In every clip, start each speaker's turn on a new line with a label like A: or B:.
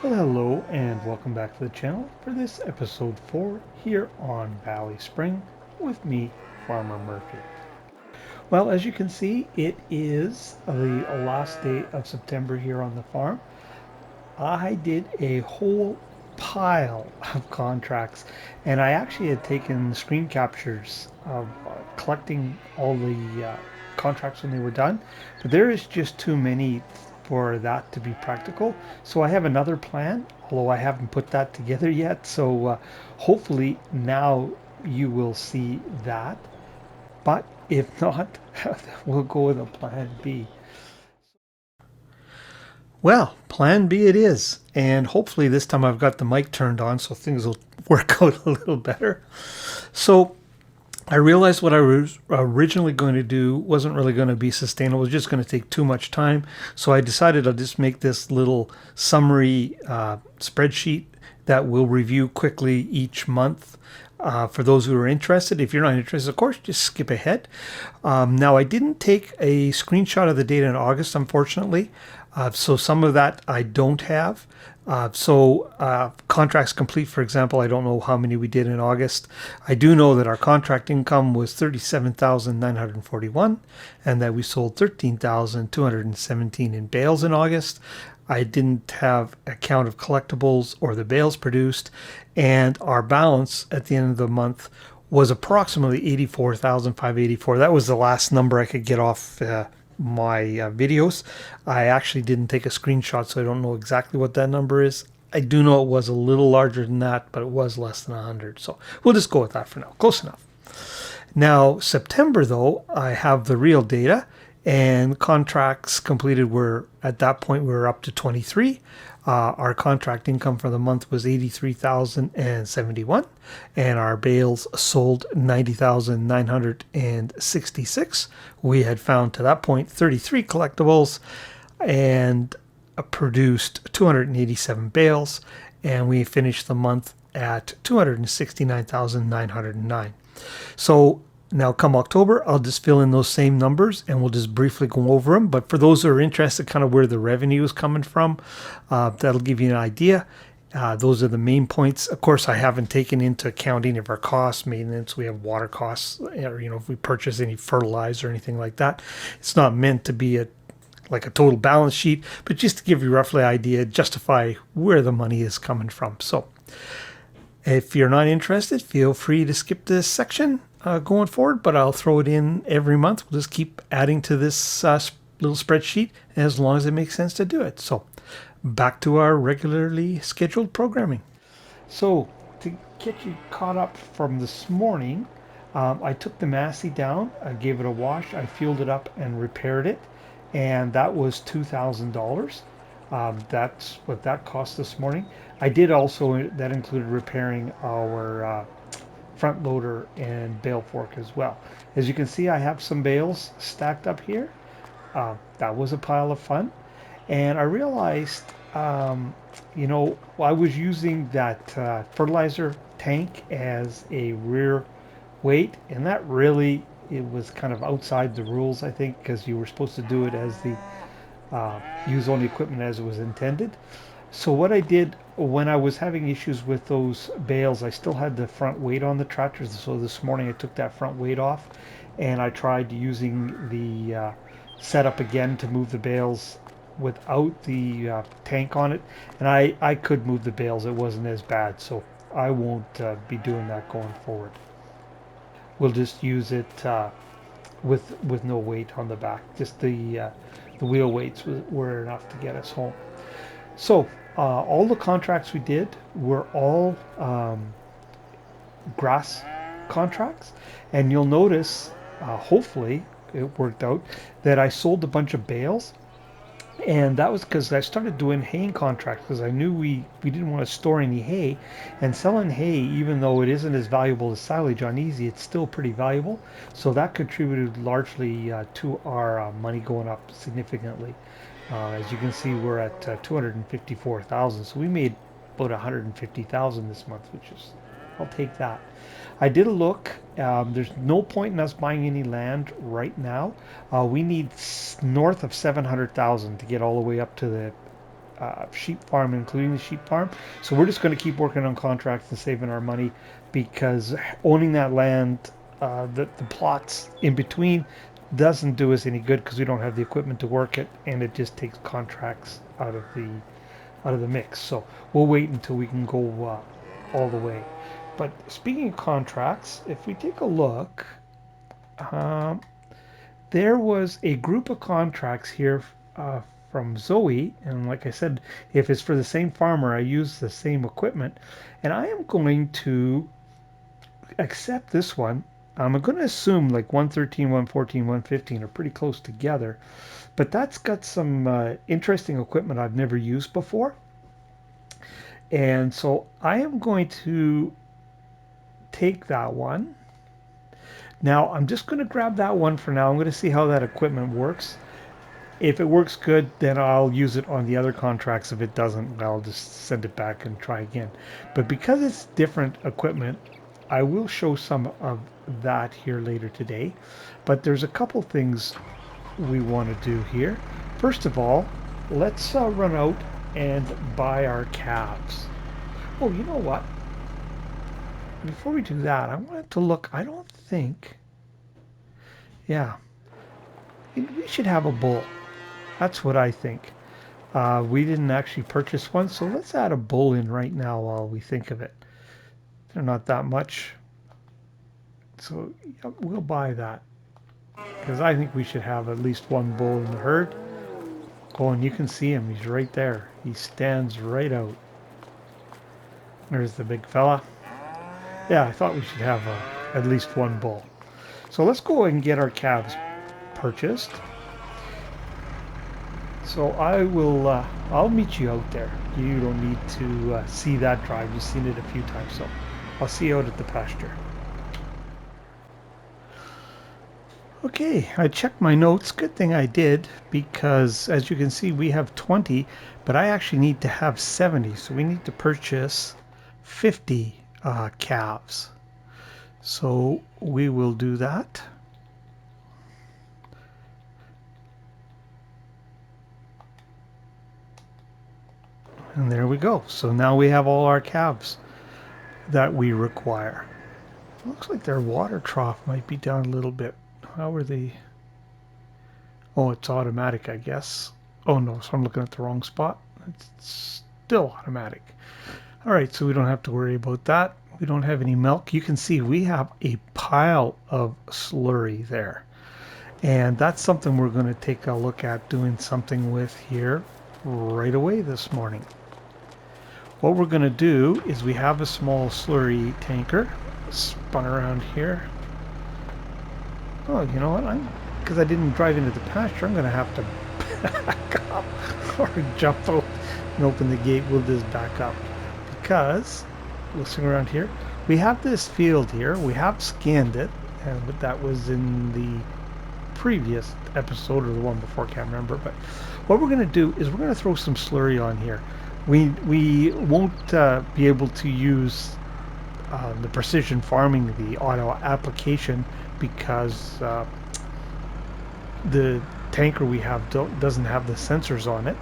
A: Well, hello and welcome back to the channel for this episode 4 here on BallySpring with me, Farmer Murphy. Well, as you can see, it is the last day of September here on the farm. I did a whole pile of contracts, and I actually had taken screen captures of collecting all the contracts when they were done, but there is just too many for that to be practical. So I have another plan, although I haven't put that together yet. So hopefully now you will see that. But if not, we'll go with a plan B. Well, plan B it is. And hopefully this time I've got the mic turned on so things will work out a little better. So I realized what I was originally going to do wasn't really going to be sustainable. It was just going to take too much time. So I decided I'll just make this little summary spreadsheet that we'll review quickly each month. For those who are interested. If you're not interested, of course, just skip ahead. Now, I didn't take a screenshot of the data in August, unfortunately. So some of that I don't have. Contracts complete, for example, I don't know how many we did in August. I do know that our contract income was 37,941 and that we sold 13,217 in bales in August. I didn't have a count of collectibles or the bales produced, and our balance at the end of the month was approximately 84,584. That was the last number I could get off my videos. I actually didn't take a screenshot, so I don't know exactly what that number is. I do know it was a little larger than that, but it was less than 100. So we'll just go with that for now. Close enough. Now, September, though, I have the real data, and contracts completed were, at that point, we were up to 23. Our contract income for the month was 83,071, and our bales sold 90,966. We had found to that point 33 collectibles and produced 287 bales, and we finished the month at 269,909. So now come October, I'll just fill in those same numbers and we'll just briefly go over them. But for those who are interested kind of where the revenue is coming from, that'll give you an idea. Those are the main points. Of course, I haven't taken into account any of our costs, maintenance. We have water costs, or, if we purchase any fertilizer or anything like that. It's not meant to be like a total balance sheet, but just to give you roughly idea, justify where the money is coming from. So if you're not interested, feel free to skip this section going forward, but I'll throw it in every month. We'll just keep adding to this little spreadsheet as long as it makes sense to do it. So back to our regularly scheduled programming. So to get you caught up from this morning, I took the Massey down, I gave it a wash, I fueled it up and repaired it, and that was $2,000. That's what that cost this morning. I did also, that included repairing our front loader and bale fork as well. As you can see, I have some bales stacked up here. That was a pile of fun. And I realized, I was using that fertilizer tank as a rear weight, and that really, it was kind of outside the rules, I think, because you were supposed to do it as the use only equipment as it was intended. So what I did when I was having issues with those bales, I still had the front weight on the tractor. So this morning I took that front weight off and I tried using the setup again to move the bales without the tank on it. And I could move the bales. It wasn't as bad. So I won't be doing that going forward. We'll just use it with no weight on the back. Just the wheel weights were enough to get us home. So all the contracts we did were all grass contracts, and you'll notice, hopefully it worked out, that I sold a bunch of bales, and that was because I started doing haying contracts because I knew we didn't want to store any hay, and selling hay, even though it isn't as valuable as silage on Easy, it's still pretty valuable. So that contributed largely to our money going up significantly. As you can see, we're at 254,000, so we made about 150,000 this month, which is, I'll take that. I did a look. There's no point in us buying any land right now. We need north of 700,000 to get all the way up to the sheep farm, including the sheep farm. So we're just going to keep working on contracts and saving our money, because owning that land, the plots in between, doesn't do us any good because we don't have the equipment to work it, and it just takes contracts out of the mix. So we'll wait until we can go all the way. But speaking of contracts, if we take a look, um, there was a group of contracts here from Zoe, and like I said, if it's for the same farmer, I use the same equipment, and I am going to accept this one. I'm going to assume like 113, 114, 115 are pretty close together, but that's got some interesting equipment I've never used before. And so I am going to take that one. Now I'm just going to grab that one for now. I'm going to see how that equipment works. If it works good, then I'll use it on the other contracts. If it doesn't, I'll just send it back and try again. But because it's different equipment, I will show some of that here later today. But there's a couple things we want to do here. First of all, let's run out and buy our calves. Oh, you know what? Before we do that, I wanted to look. I don't think. Yeah, we should have a bull. That's what I think. We didn't actually purchase one, so let's add a bull in right now while we think of it. They're not that much, so yeah, we'll buy that, because I think we should have at least one bull in the herd. Oh, and you can see him. He's right there. He stands right out. There's the big fella. Yeah, I thought we should have at least one bull. So let's go and get our calves purchased. So I'll meet you out there. You don't need to see that drive. You've seen it a few times, so I'll see you out at the pasture. Okay, I checked my notes. Good thing I did, because as you can see, we have 20, but I actually need to have 70. So we need to purchase 50 calves. So we will do that. And there we go. So now we have all our calves that we require. Looks like their water trough might be down a little bit. How are they? Oh, it's automatic, I guess. Oh no, so I'm looking at the wrong spot. It's still automatic. All right, so we don't have to worry about that. We don't have any milk. You can see we have a pile of slurry there. And that's something we're going to take a look at doing something with here right away this morning. What we're going to do is we have a small slurry tanker spun around here. Oh, you know what? Because I didn't drive into the pasture, I'm going to have to back up or jump out and open the gate. We'll just back up, because looking around here, we have this field here. We have scanned it, but that was in the previous episode or the one before, I can't remember. But what we're going to do is we're going to throw some slurry on here. We won't be able to use the precision farming, the auto application, because the tanker we have doesn't have the sensors on it.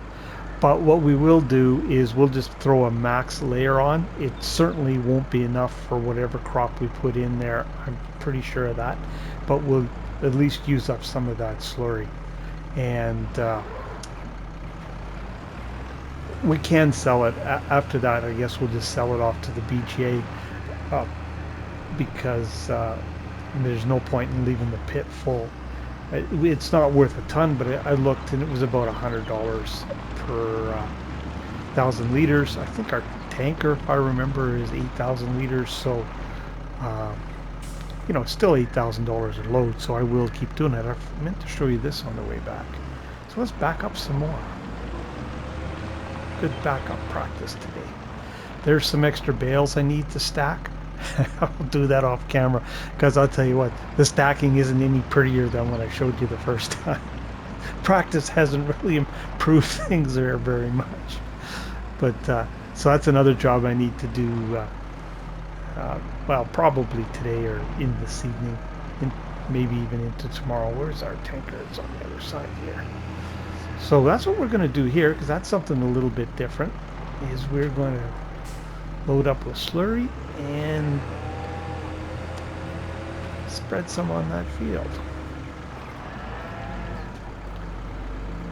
A: But what we will do is we'll just throw a max layer on. It certainly won't be enough for whatever crop we put in there. I'm pretty sure of that. But we'll at least use up some of that slurry. And we can sell it. After that, I guess we'll just sell it off to the BGA, because there's no point in leaving the pit full. It's not worth a ton, but I looked and it was about $100 per 1,000 liters. I think our tanker, if I remember, is 8,000 liters. So, you know, it's still $8,000 a load. So I will keep doing it. I meant to show you this on the way back. So let's back up some more. Good backup practice today. There's some extra bales I need to stack. I'll do that off camera, because I'll tell you what, the stacking isn't any prettier than what I showed you the first time. Practice hasn't really improved things there very much. But so that's another job I need to do, well, probably today or in this evening, maybe even into tomorrow. Where's our tanker? It's on the other side here. So that's what we're going to do here, because that's something a little bit different, is we're going to load up with slurry and spread some on that field.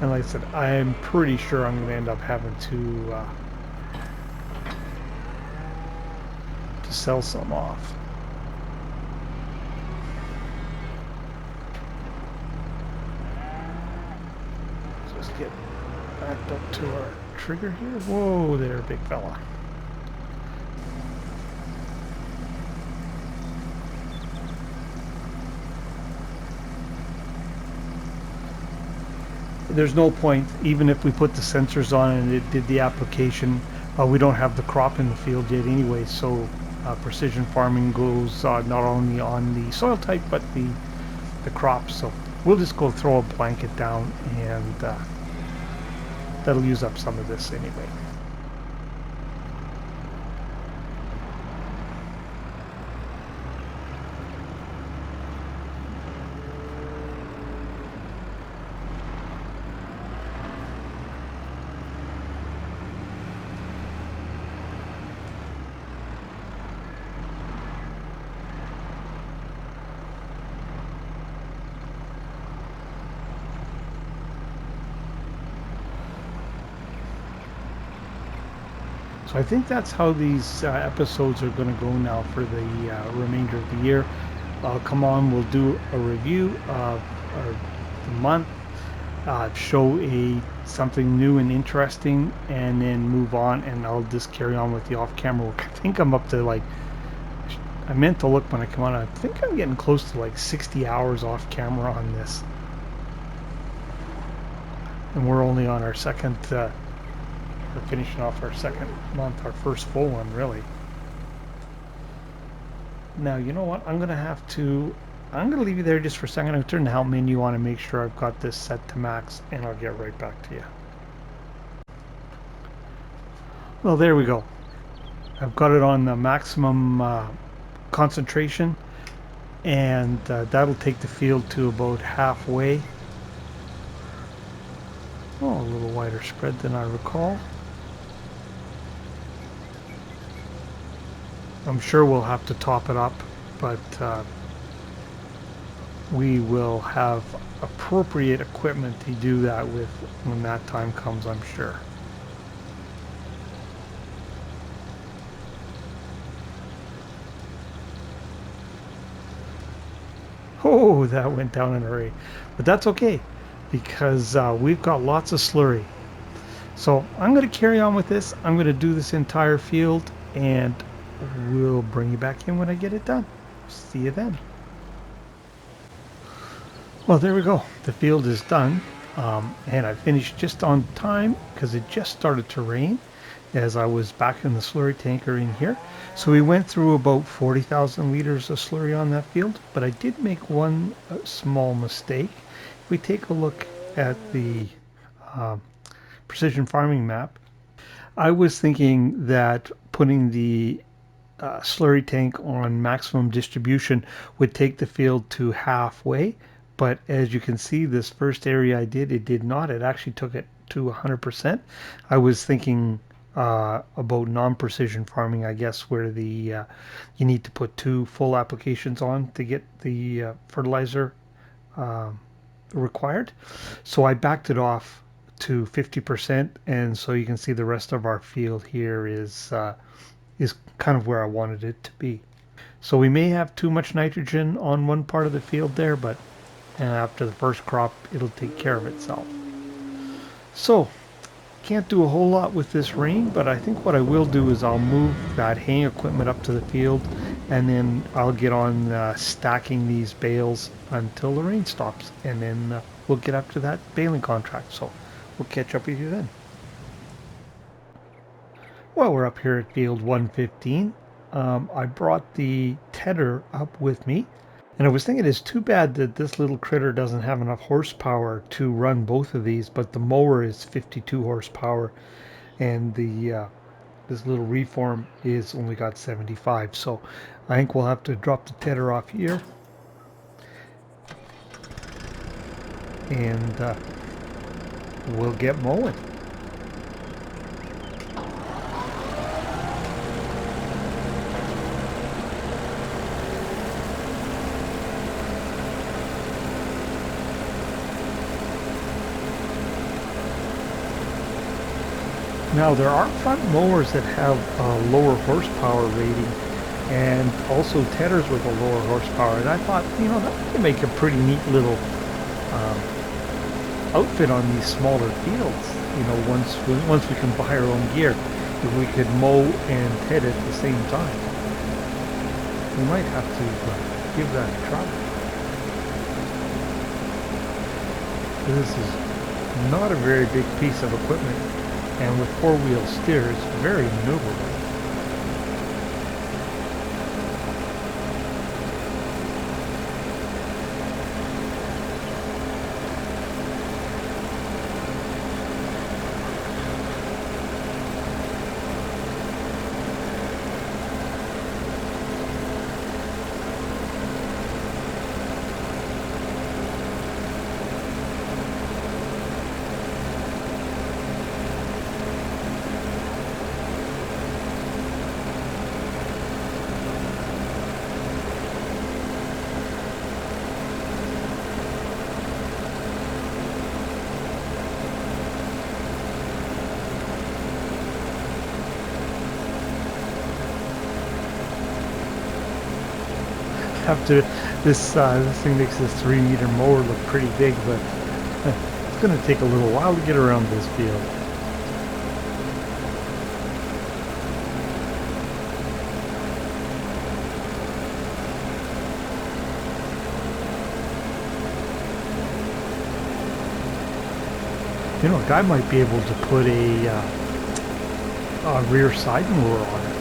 A: And like I said, I'm pretty sure I'm going to end up having to sell some off. So let's get backed up to our trigger here. Whoa there, big fella. There's no point, even if we put the sensors on and it did the application, we don't have the crop in the field yet anyway, so precision farming goes not only on the soil type but the crop. So we'll just go throw a blanket down, and that'll use up some of this anyway. So I think that's how these episodes are going to go now for the remainder of the year. I'll come on, we'll do a review of the month, show something new and interesting, and then move on, and I'll just carry on with the off-camera work. I think I'm up to like, I meant to look when I come on, I think I'm getting close to like 60 hours off camera on this. And we're only on our second, we're finishing off our second month, our first full one, really. Now, you know what? I'm going to leave you there just for a second. I'm going to turn the help menu on and make sure I've got this set to max, and I'll get right back to you. Well, there we go. I've got it on the maximum concentration, and that'll take the field to about halfway. Oh, a little wider spread than I recall. I'm sure we'll have to top it up, but we will have appropriate equipment to do that with when that time comes, I'm sure. Oh, that went down in a hurry. But that's okay, because we've got lots of slurry. So I'm going to carry on with this. I'm going to do this entire field, and we'll bring you back in when I get it done. See you then. Well, there we go. The field is done, and I finished just on time because it just started to rain as I was back in the slurry tanker in here. So we went through about 40,000 liters of slurry on that field, but I did make one small mistake. If we take a look at the precision farming map, I was thinking that putting the slurry tank on maximum distribution would take the field to halfway, but as you can see, this first area I did, it did not. It actually took it to 100%. I was thinking about non-precision farming, I guess, where the you need to put 2 full applications on to get the fertilizer required. So I backed it off to 50%, and so you can see the rest of our field here is kind of where I wanted it to be. So we may have too much nitrogen on one part of the field there, but after the first crop, it'll take care of itself. So can't do a whole lot with this rain, but I think what I will do is I'll move that haying equipment up to the field, and then I'll get on stacking these bales until the rain stops, and then we'll get up to that baling contract. So we'll catch up with you then. Well, we're up here at field 115. I brought the tedder up with me, and I was thinking it's too bad that this little critter doesn't have enough horsepower to run both of these, but the mower is 52 horsepower, and the this little reform is only got 75. So I think we'll have to drop the tedder off here, and we'll get mowing. Now there are front mowers that have a lower horsepower rating and also teders with a lower horsepower, and I thought, you know, that would make a pretty neat little outfit on these smaller fields. You know, once we can buy our own gear, if we could mow and ted at the same time. We might have to give that a try. This is not a very big piece of equipment, and with four-wheel steers, very maneuverable. This thing makes this 3-meter mower look pretty big, but it's going to take a little while to get around this field. You know, a guy might be able to put a rear side mower on it.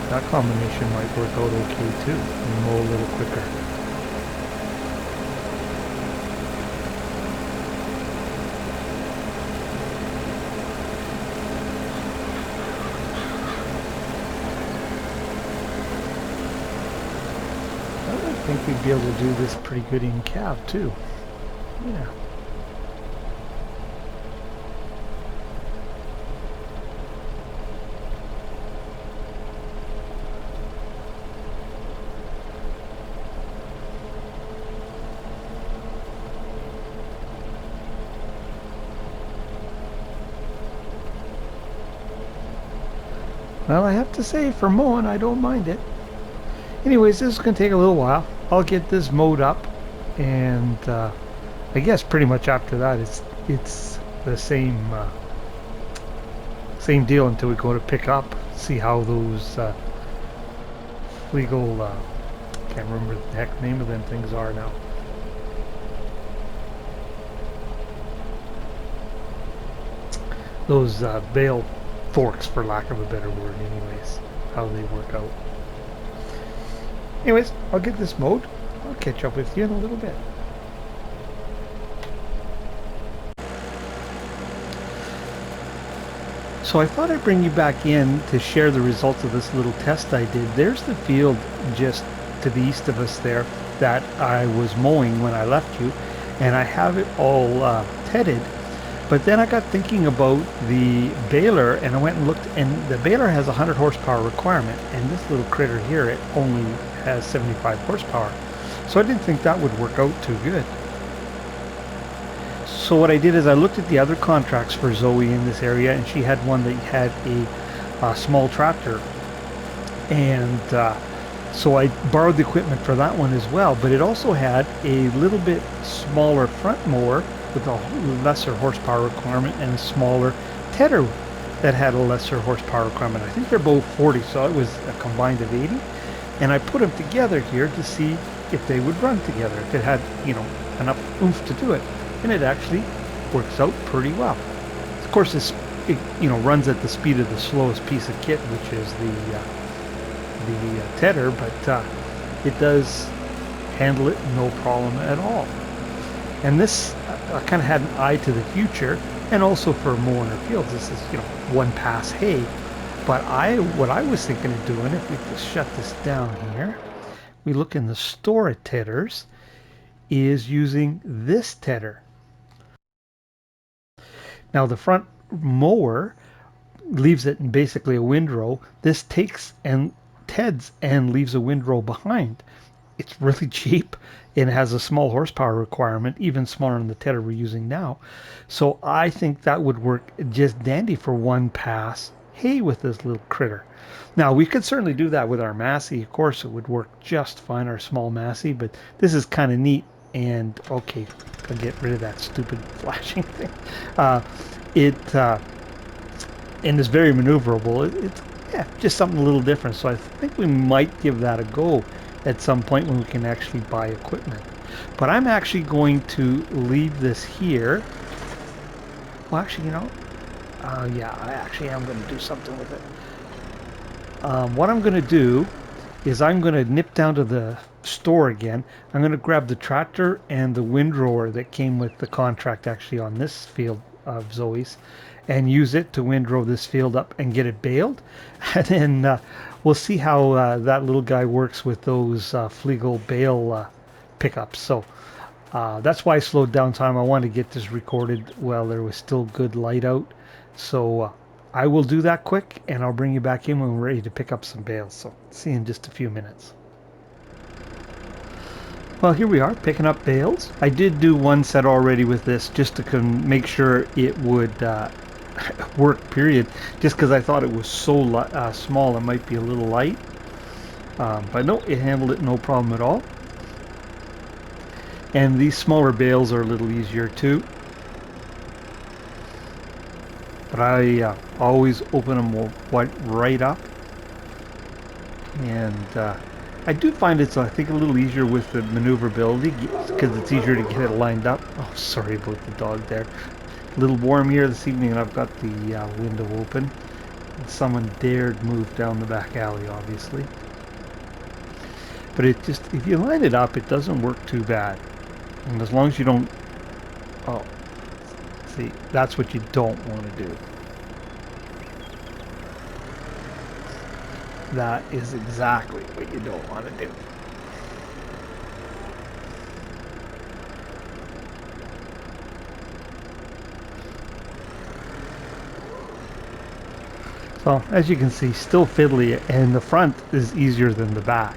A: That combination might work out okay too, and mow a little quicker. I think we'd be able to do this pretty good in cab too. Yeah. Well, I have to say, for mowing, I don't mind it. Anyways, this is going to take a little while. I'll get this mowed up, and I guess pretty much after that, it's the same deal until we go to pick up. See how those legal, can't remember the heck name of them things are now. Those bale forks, for lack of a better word, anyways, how they work out. Anyways, I'll get this mowed. I'll catch up with you in a little bit. So I thought I'd bring you back in to share the results of this little test I did. There's the field just to the east of us there that I was mowing when I left you, and I have it all tedded. But then I got thinking about the baler, and I went and looked, and the baler has a 100 horsepower requirement, and this little critter here, it only has 75 horsepower. So I didn't think that would work out too good. So what I did is I looked at the other contracts for Zoe in this area, and she had one that had a small tractor, and so I borrowed the equipment for that one as well. But it also had a little bit smaller front mower with a lesser horsepower requirement, and a smaller tedder that had a lesser horsepower requirement. I think they're both 40, so it was a combined of 80. And I put them together here to see if they would run together, if it had, you know, enough oomph to do it. And it actually works out pretty well. Of course, it you know, runs at the speed of the slowest piece of kit, which is the tedder, but it does handle it no problem at all. And this, I kind of had an eye to the future, and also for mowing our fields. This is, you know, one pass hay. But what I was thinking of doing, if we just shut this down here, we look in the store at Tedders, is using this tedder. Now the front mower leaves it in basically a windrow. This takes and teds and leaves a windrow behind. It's really cheap. It has a small horsepower requirement, even smaller than the tedder we're using now. So I think that would work just dandy for one pass hay with this little critter. Now we could certainly do that with our Massey. Of course it would work just fine, our small Massey, but this is kind of neat. And okay, I'll get rid of that stupid flashing thing. And it's very maneuverable. It's just something a little different. So I think we might give that a go at some point when we can actually buy equipment. But I'm actually going to leave this here. Well, actually, you know, yeah, I actually am going to do something with it. What I'm going to do is I'm going to nip down to the store again. I'm going to grab the tractor and the windrower that came with the contract actually on this field of Zoe's and use it to windrow this field up and get it baled. And then we'll see how that little guy works with those Flegel bale pickups. So that's why I slowed down time. I wanted to get this recorded while there was still good light out. So I will do that quick and I'll bring you back in when we're ready to pick up some bales. So see you in just a few minutes. Well, here we are picking up bales. I did do one set already with this just to make sure it would work, period. Just because I thought it was so small it might be a little light. But no, it handled it no problem at all. And these smaller bales are a little easier too. But I always open them right up. And I do find it's, I think, a little easier with the maneuverability because it's easier to get it lined up. Oh, sorry about the dog there. A little warm here this evening and I've got the window open. Someone dared move down the back alley, obviously. But it just, if you line it up, it doesn't work too bad. And as long as you don't, oh, see, that's what you don't want to do. That is exactly what you don't want to do. So, as you can see, still fiddly, and the front is easier than the back.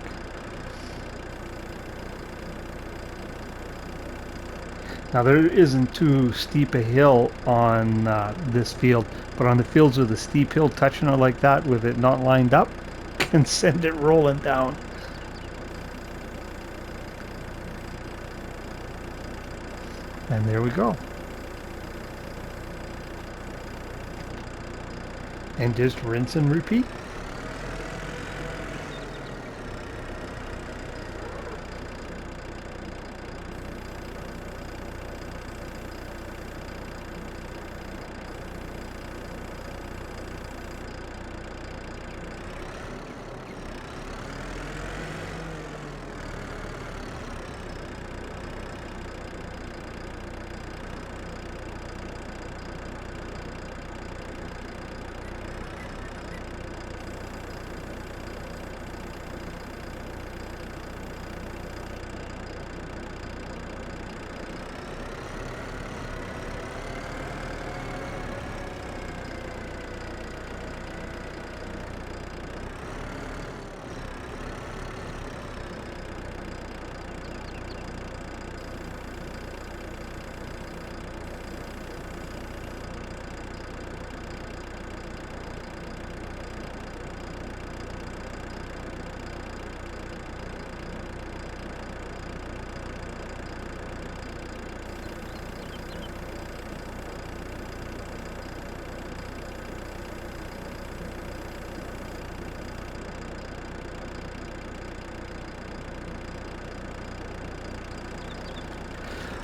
A: Now, there isn't too steep a hill on this field, but on the fields with a steep hill, touching it like that with it not lined up, can send it rolling down. And there we go. And just rinse and repeat.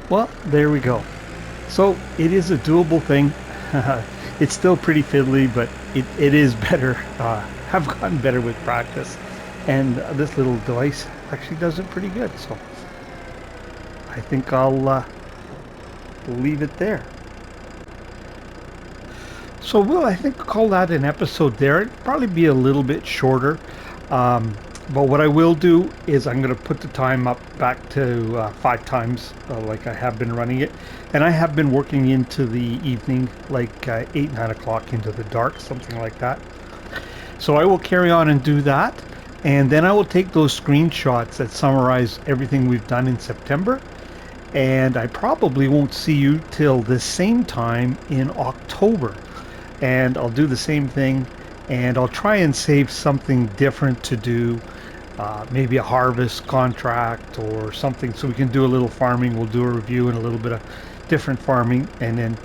A: Well, there we go. So it is a doable thing. It's still pretty fiddly, but it is better. I've gotten better with practice. And this little device actually does it pretty good. So I think I'll leave it there. So we'll, I think, call that an episode there. It'd probably be a little bit shorter. But what I will do is I'm going to put the time up back to 5 times, like I have been running it. And I have been working into the evening, like 8, 9 o'clock into the dark, something like that. So I will carry on and do that. And then I will take those screenshots that summarize everything we've done in September. And I probably won't see you till the same time in October. And I'll do the same thing, and I'll try and save something different to do, maybe a harvest contract or something, so we can do a little farming. We'll do a review and a little bit of different farming, and then,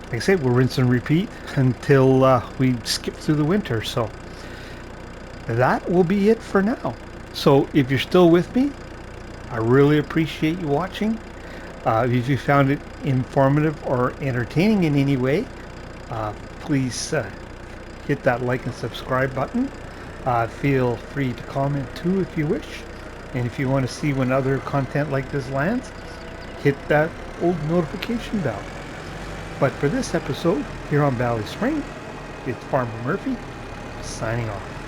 A: like I say, we'll rinse and repeat until we skip through the winter. So that will be it for now. So if you're still with me, I really appreciate you watching. If you found it informative or entertaining in any way, please hit that like and subscribe button. Feel free to comment too if you wish. And if you want to see when other content like this lands, hit that old notification bell. But for this episode here on BallySpring, it's Farmer Murphy signing off.